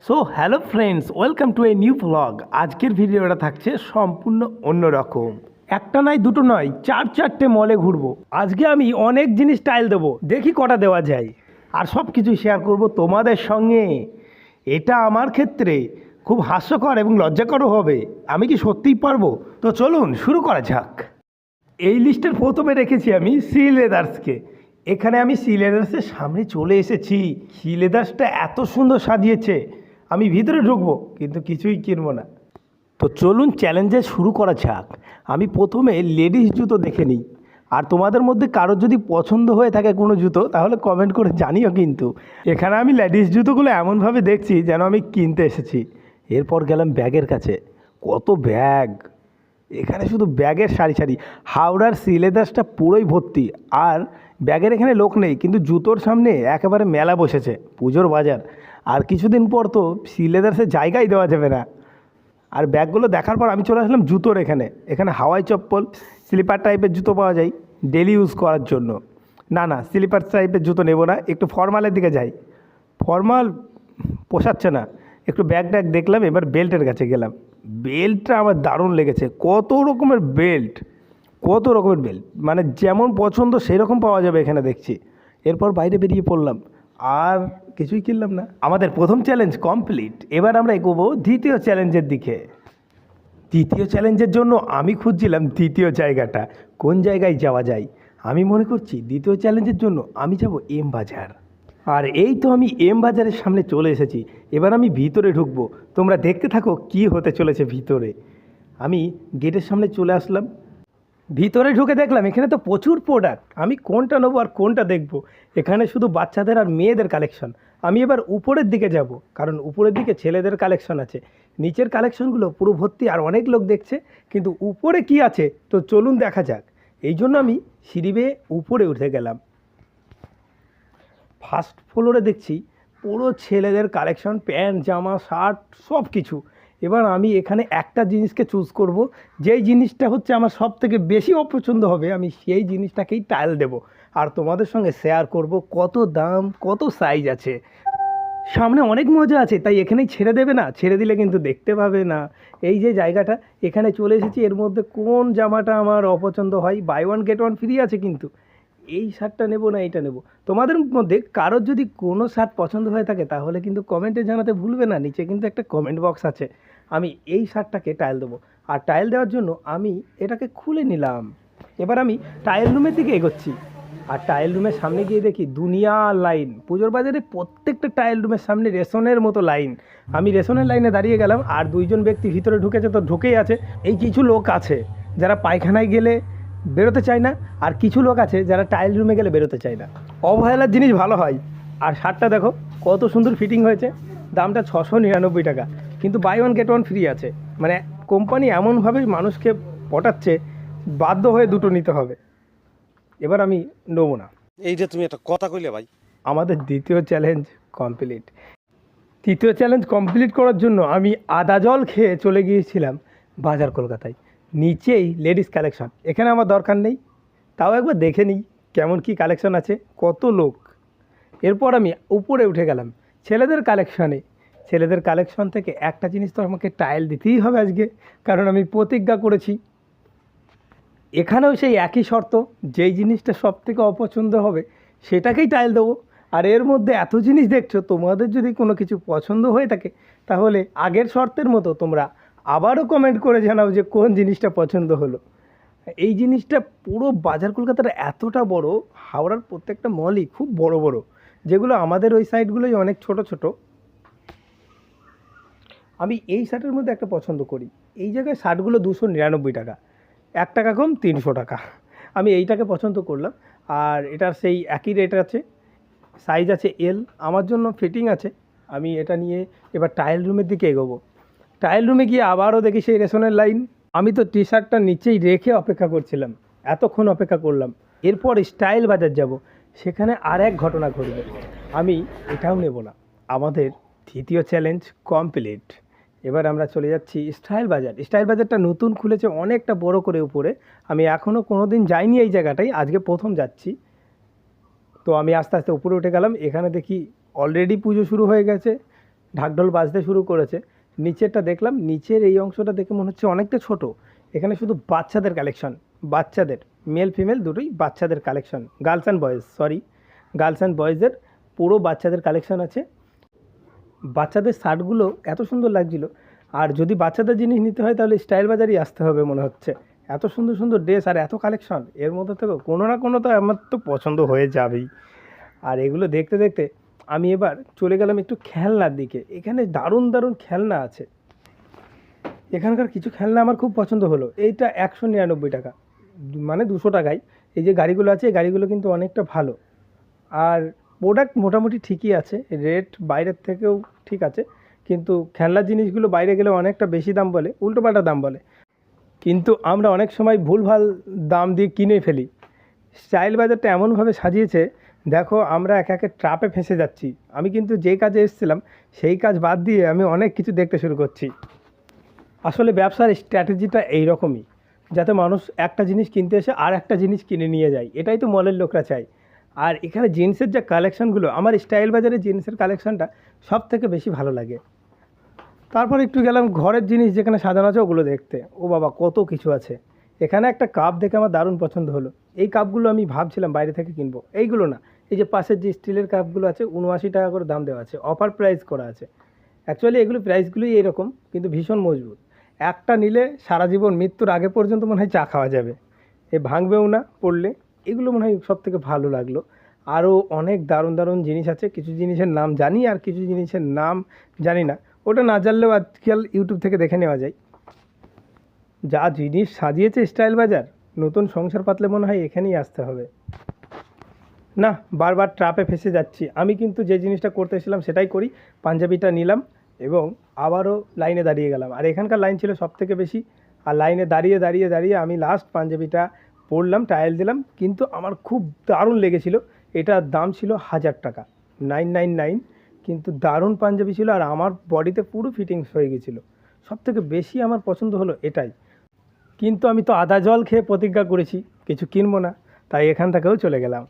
So hello friends, welcome to a new blog. আজকের ভিডিওটা থাকছে সম্পূর্ণ অন্যরকম। একটা নয়, দুটো নয়, চারটে মলে ঘুরবো। আজকে আমি অনেক জিনিস টাইল দেবো, দেখি কটা দেওয়া যায়। আর সব কিছু শেয়ার করব তোমাদের সঙ্গে। এটা আমার ক্ষেত্রে খুব হাস্যকর এবং লজ্জাকরও হবে। আমি কি সত্যিই পারবো? তো চলুন শুরু করা যাক। এই লিস্টের প্রথমে রেখেছি আমি সি লেদার্সকে। এখানে আমি সি লেদার্সের সামনে চলে এসেছি। সি লেদার্সটা এত সুন্দর সাজিয়েছে, আমি ভিতরে ঢুকবো কিন্তু কিছুই কিনবো না। তো চলুন চ্যালেঞ্জে শুরু করা যাক। আমি প্রথমে লেডিস জুতো দেখে নিই। আর তোমাদের মধ্যে কারোর যদি পছন্দ হয়ে থাকে কোনো জুতো, তাহলে কমেন্ট করে জানিও। কিন্তু এখানে আমি লেডিস জুতোগুলো এমনভাবে দেখছি যেন আমি কিনতে এসেছি। এরপর গেলাম ব্যাগের কাছে। কত ব্যাগ! এখানে শুধু ব্যাগের সারি সারি। হাওড়ার সিলেদাসটা পুরোই ভর্তি। আর ব্যাগের এখানে লোক নেই, কিন্তু জুতোর সামনে একেবারে মেলা বসেছে, পুজোর বাজার। আর কিছুদিন পর তো সিলেদাসে জায়গাই দেওয়া যাবে না। আর ব্যাগগুলো দেখার পর আমি চলে আসলাম জুতোর এখানে। এখানে হাওয়াই চপ্পল, স্লিপার টাইপের জুতো পাওয়া যায় ডেলি ইউজ করার জন্য। না, স্লিপার টাইপের জুতো নেব না, একটু ফর্মালের দিকে যাই। ফর্মাল পোষাচ্ছে না। একটু ব্যাগ ট্যাগ দেখলাম, এবার বেল্টের কাছে গেলাম। বেল্টটা আমার দারুণ লেগেছে। কত রকমের বেল্ট, মানে যেমন পছন্দ সেই রকম পাওয়া যাবে এখানে দেখছি। এরপর বাইরে বেরিয়ে পড়লাম, আর কিছুই কিনলাম না। আমাদের প্রথম চ্যালেঞ্জ কমপ্লিট। এবার আমরা এগোবো দ্বিতীয় চ্যালেঞ্জের দিকে। দ্বিতীয় চ্যালেঞ্জের জন্য আমি খুঁজছিলাম দ্বিতীয় জায়গাটা কোন জায়গায় যাওয়া যায়। আমি মনে করছি দ্বিতীয় চ্যালেঞ্জের জন্য আমি যাব এম বাজার। আর এই তো আমি এম বাজারের সামনে চলে এসেছি। এবার আমি ভিতরে ঢুকবো, তোমরা দেখতে থাকো কি হতে চলেছে ভিতরে। আমি গেটের সামনে চলে আসলাম। ভিতরে ঢুকে দেখলাম এখানে তো প্রচুর প্রোডাক্ট। আমি কোনটা নেবো আর কোনটা দেখবো। এখানে শুধু বাচ্চাদের আর মেয়েদের কালেকশন। আমি এবার উপরের দিকে যাব, কারণ উপরের দিকে ছেলেদের কালেকশন আছে। নিচের কালেকশনগুলো পুরো ভর্তি আর অনেক লোক দেখছে, কিন্তু উপরে কি আছে তো চলুন দেখা যাক। এই জন্য আমি সিঁড়ি বেয়ে উপরে উঠে গেলাম। ফার্স্ট ফ্লোরে দেখছি পুরো ছেলেদের কালেকশন, প্যান্ট, জামা, শার্ট, সব কিছু। এবার আমি এখানে একটা জিনিসকে চুজ করব, যেই জিনিসটা হচ্ছে আমার সব থেকে বেশি অপছন্দ হবে। আমি সেই জিনিসটাকেই টাইল দেব আর তোমাদের সঙ্গে শেয়ার করব কত দাম, কত সাইজ আছে। সামনে অনেক মজা আছে, তাই এখানেই ছেড়ে দেবে না, ছেড়ে দিলে কিন্তু দেখতে পাবে না। এই যে জায়গাটা, এখানে চলে এসেছি। এর মধ্যে কোন জামাটা আমার অপছন্দ হয়, buy one get one free আছে, কিন্তু এই শার্টটা নেব না এইটা নেব। তোমাদের মধ্যে কারোর যদি কোনো শার্ট পছন্দ হয়ে থাকে তাহলে কিন্তু কমেন্টে জানাতে ভুলবে না। নিচে কিন্তু একটা কমেন্ট বক্স আছে। আমি এই শার্টটাকে টাইল দেবো। আর টাইল দেওয়ার জন্য আমি এটাকে খুলে নিলাম। এবার আমি টাইল রুমের দিকে এগোচ্ছি। আর টাইল রুমের সামনে গিয়ে দেখি দুনিয়া লাইন। পুজোর বাজারে প্রত্যেকটা টাইল রুমের সামনে রেশনের মতো লাইন। আমি রেশনের লাইনে দাঁড়িয়ে গেলাম, আর দুইজন ব্যক্তি ভিতরে ঢুকেছে, তো ঢুকেই আছে। এই কিছু লোক আছে যারা পায়খানায় গেলে বেরোতে চায় না, আর কিছু লোক আছে যারা টাইল রুমে গেলে বেরোতে চায় না। অবহেলার জিনিস ভালো হয়। আর শার্টটা দেখো কত সুন্দর ফিটিং হয়েছে। দামটা 699 টাকা, কিন্তু buy one get one free আছে। মানে কোম্পানি এমনভাবে মানুষকে পটাচ্ছে, বাধ্য হয়ে দুটো নিতে হবে। এবার আমি নেবো না। এই যে তুমি একটা কথা কইলে ভাই। আমাদের দ্বিতীয় চ্যালেঞ্জ কমপ্লিট। তৃতীয় চ্যালেঞ্জ কমপ্লিট করার জন্য আমি আদা জল খেয়ে চলে গিয়েছিলাম বাজার কলকাতায়। নিচেই লেডিস কালেকশন, এখানে আমার দরকার নেই, তাও একবার দেখে নিই কেমন কি কালেকশন আছে, কত লোক। এরপর আমি উপরে উঠে গেলাম ছেলেদের কালেকশানে। ছেলেদের কালেকশন থেকে একটা জিনিস তো আমাকে টাইল দিতেই হবে আজকে, কারণ আমি প্রতিজ্ঞা করেছি। এখানেও সেই একই শর্ত, যেই জিনিসটা সব থেকে অপছন্দ হবে সেটাকেই টাইল দেবো। আর এর মধ্যে এত জিনিস দেখছো, তোমাদের যদি কোনো কিছু পছন্দ হয়ে থাকে তাহলে আগের শর্তের মতো তোমরা আবারও কমেন্ট করে জানাও যে কোন জিনিসটা পছন্দ হলো। এই জিনিসটা পুরো বাজার কলকাতার এতটা বড়, হাওড়ার প্রত্যেকটা মলই খুব বড় বড়, যেগুলো আমাদের ওই সাইডগুলোই অনেক ছোট ছোট। আমি এই শার্টের মধ্যে একটা পছন্দ করি। এই জায়গায় শার্টগুলো 299 টাকা, 1 টাকা কম 300 টাকা। আমি এইটাকে পছন্দ করলাম। আর এটার সেই একই রেট আছে, সাইজ আছে এল, আমার জন্য ফিটিং আছে। আমি এটা নিয়ে এবার টাইল রুমের দিকে এগোবো। টাইল রুমে গিয়ে আবারও দেখি সেই রেশনের লাইন। আমি তো টি শার্টটা নিচেই রেখে অপেক্ষা করছিলাম, এতক্ষণ অপেক্ষা করলাম। এরপর স্টাইল বাজার যাব, সেখানে আর এক ঘটনা ঘটবে। আমি এটাও নেব না। আমাদের তৃতীয় চ্যালেঞ্জ কমপ্লিট। এবার আমরা চলে যাচ্ছি স্টাইল বাজার। স্টাইল বাজারটা নতুন খুলেছে, অনেকটা বড় করে উপরে। আমি এখনও কোনো দিন যাইনি এই জায়গাটায়, আজকে প্রথম যাচ্ছি। তো আমি আস্তে আস্তে উপরে উঠে গেলাম। এখানে দেখি অলরেডি পুজো শুরু হয়ে গেছে। ঢাকঢোল বাজতে শুরু করেছে। নিচেরটা দেখলাম, নিচের এই অংশটা দেখে মনে হচ্ছে অনেকটা ছোট। এখানে শুধু বাচ্চাদের কালেকশন, বাচ্চাদের মেল ফিমেল দুটোই বাচ্চাদের collection, girls and boys, sorry girls and বয়েজের পুরো বাচ্চাদের কালেকশন আছে। বাচ্চাদের শার্টগুলো এত সুন্দর লাগছিল। আর যদি বাচ্চাদের জিনিস নিতে হয় তাহলে স্টাইল বাজারই আসতে হবে মনে হচ্ছে। এত সুন্দর সুন্দর ড্রেস আর এত কালেকশন, এর মধ্যে থেকে কোনো না কোনো তো আমার তো পছন্দ হয়ে যাবেই। আর এগুলো দেখতে দেখতে আমি এবার চলে গেলাম একটু খেলনার দিকে। এখানে দারুণ দারুণ খেলনা আছে। এখানকার কিছু খেলনা আমার খুব পছন্দ হলো। এইটা 199 টাকা, মানে 200 টাকায়। এই যে গাড়িগুলো আছে, এই গাড়িগুলো কিন্তু অনেকটা ভালো। আর প্রোডাক্ট মোটামুটি ঠিকই আছে, রেট বাইরের থেকেও ঠিক আছে। কিন্তু খেলনার জিনিসগুলো বাইরে গেলে অনেকটা বেশি দাম বলে, উল্টোপাল্টা দাম বলে। কিন্তু আমরা অনেক সময় ভুলভাল দাম দিয়ে কিনে ফেলি। স্টাইল বাজারটা এমনভাবে সাজিয়েছে, দেখো আমরা একে একে ট্রাপে ফেঁসে যাচ্ছি। আমি কিন্তু যেই কাজে এসেছিলাম সেই কাজ বাদ দিয়ে আমি অনেক কিছু দেখতে শুরু করছি। আসলে ব্যবসার স্ট্র্যাটেজিটা এই রকমই, যাতে মানুষ একটা জিনিস কিনতে এসে আর একটা জিনিস কিনে নিয়ে যায়। এটাই তো মলের লোকরা চায়। আর এখানে জিন্সের যে কালেকশানগুলো, আমার স্টাইল বাজারে জিন্সের কালেকশানটা সব থেকে বেশি ভালো লাগে। তারপর একটু গেলাম ঘরের জিনিস যেখানে সাজানো আছে ওগুলো দেখতে। ও বাবা, কত কিছু আছে। এখানে একটা কাপ দেখে আমার দারুণ পছন্দ হলো। এই কাপগুলো আমি ভাবছিলাম বাইরে থেকে কিনবো, এইগুলো না, এই যে পাশের যে স্টিলের কাপগুলো আছে 79 টাকা করে দাম দেওয়া আছে, অফার প্রাইস করা আছে। অ্যাকচুয়ালি এগুলো প্রাইসগুলোই এইরকম, কিন্তু ভীষণ মজবুত। একটা নিলে সারা জীবন, মৃত্যুর আগে পর্যন্ত মনে হয় চা খাওয়া যাবে, এ ভাঙবেও না পড়লে। এগুলো মনে হয় সব থেকে ভালো লাগলো। আরও অনেক দারুণ দারুণ জিনিস আছে। কিছু জিনিসের নাম জানি আর কিছু জিনিসের নাম জানি না, ওটা না জানলেও আজকাল ইউটিউব থেকে দেখে নেওয়া যায়। যা জিনিস সাজিয়েছে স্টাইল বাজার, নতুন সংসার পাতলে মনে হয় এখানেই আসতে হবে। না, বারবার ট্রাপে ফেসে যাচ্ছি। আমি কিন্তু যে জিনিসটা করতে এসেছিলাম সেটাই করি। পাঞ্জাবিটা নিলাম এবং আবারও লাইনে দাঁড়িয়ে গেলাম। আর এখানকার লাইন ছিল সব থেকে বেশি। আর লাইনে দাঁড়িয়ে দাঁড়িয়ে দাঁড়িয়ে আমি লাস্ট পাঞ্জাবিটা পরলাম, ট্রায়াল দিলাম। কিন্তু আমার খুব দারুণ লেগেছিল। এটার দাম ছিল 1000 টাকা, 999। কিন্তু দারুণ পাঞ্জাবি ছিল আর আমার বডিতে পুরো ফিটিংস হয়ে গেছিলো। সব থেকে বেশি আমার পছন্দ হলো এটাই। কিন্তু আমি তো আদা জল খেয়ে প্রতিজ্ঞা করেছি কিছু কিনবো না, তাই এখান থেকেও চলে গেলাম।